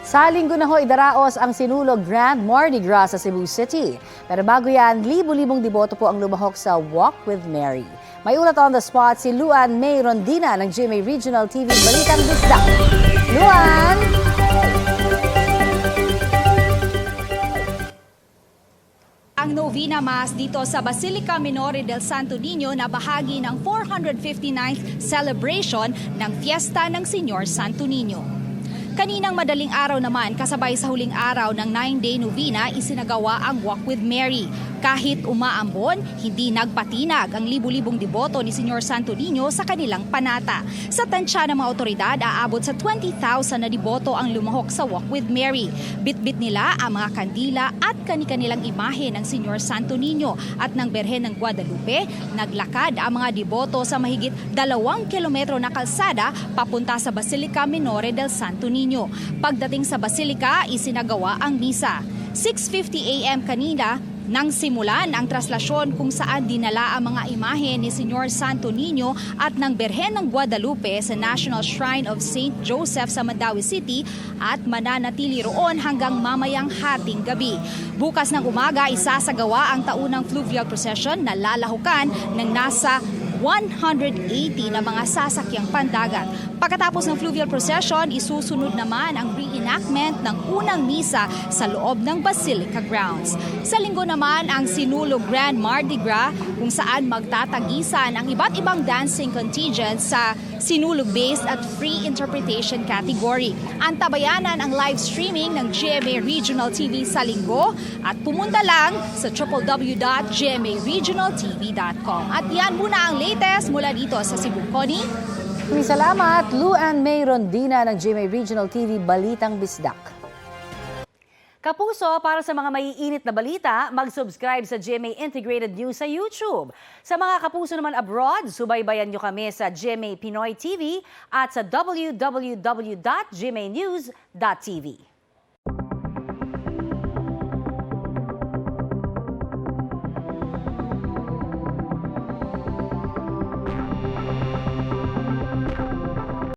Sa linggo na ho, idaraos ang sinulog Grand Mardi Gras sa Cebu City. Pero bago yan, libu-libong deboto po ang lumahok sa Walk with Mary. May ulat on the spot si Luan May Rondina ng GMA Regional TV Balitang Bisdak. Luan! Ang Novena Mass dito sa Basilica Minore del Santo Niño na bahagi ng 459th celebration ng Fiesta ng Señor Santo Niño. Kaninang madaling araw naman, kasabay sa huling araw ng 9-day novena, isinagawa ang Walk with Mary. Kahit umaambon, hindi nagpatinag ang libu-libong deboto ni Señor Santo Niño sa kanilang panata. Sa tansya ng mga otoridad, aabot sa 20,000 na deboto ang lumahok sa Walk with Mary. Bitbit nila ang mga kandila at kani-kanilang imahe ng Señor Santo Niño at ng Berhen ng Guadalupe. Naglakad ang mga deboto sa mahigit 2 kilometro na kalsada papunta sa Basilica Minore del Santo Niño. Pagdating sa Basilica, isinagawa ang misa. 6:50 AM kanina nang simulan ang traslasyon kung saan dinala ang mga imahe ni Señor Santo Niño at ng Berhen ng Guadalupe sa National Shrine of St. Joseph sa Mandaue City at mananatili roon hanggang mamayang hating gabi. Bukas ng umaga, isasagawa ang taunang fluvial procession na lalahukan ng nasa 180 na mga sasakyang pandagat. Pagkatapos ng fluvial procession, isusunod naman ang reenactment ng unang misa sa loob ng Basilica grounds. Sa linggo naman ang sinulog Grand Mardi Gras kung saan magtatagisan ang iba't ibang dancing contingents sa sinulog-based at free interpretation category. Antabayanan ang live streaming ng GMA Regional TV sa linggo at pumunta lang sa www.gmaregionaltv.com. At yan muna ang latest mula dito sa Cebu. Connie? Salamat, Luan May Rondina ng GMA Regional TV Balitang Bisdak. Kapuso, para sa mga maiinit na balita, mag-subscribe sa GMA Integrated News sa YouTube. Sa mga kapuso naman abroad, subaybayan nyo kami sa GMA Pinoy TV at sa www.gmanews.tv.